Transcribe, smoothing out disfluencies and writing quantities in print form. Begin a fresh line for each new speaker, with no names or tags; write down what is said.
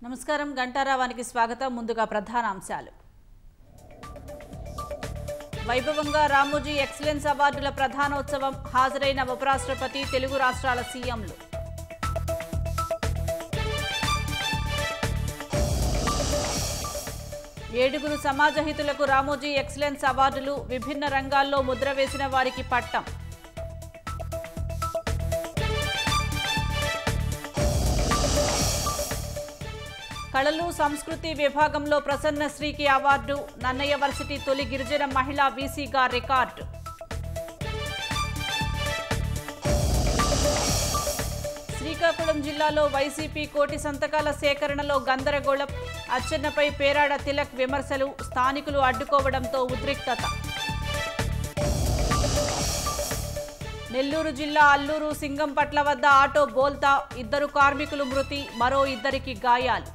నమస్కారం గంటారావానికి స్వాగతం. ముందుగా ప్రధాన అంశాలు. వైభవంగా రామోజీ ఎక్సలెన్స్ అవార్డుల ప్రధానోత్సవం. హాజరైన ఉపరాష్ట్రపతి, తెలుగు రాష్ట్రాల సీఎంలు. ఏడుగురు సమాజహితులకు రామోజీ ఎక్సలెన్స్ అవార్డులు. విభిన్న రంగాల్లో ముద్ర వేసిన వారికి పట్టం. కళలు సంస్కృతి విభాగంలో ప్రసన్నశ్రీకి అవార్డు. నన్నయ్య వర్సిటీ తొలి గిరిజన మహిళా వీసీగా రికార్డు. శ్రీకాకుళం జిల్లాలో వైసీపీ కోటి సంతకాల సేకరణలో గందరగోళం. అచ్చెన్నపై పేరాడ తిలక్ విమర్శలు. స్థానికులు అడ్డుకోవడంతో ఉద్రిక్తత. నెల్లూరు జిల్లా అల్లూరు సింగంపట్ల వద్ద ఆటో బోల్తా. 2 కార్మికులు మృతి, మరో 2కి గాయాలు.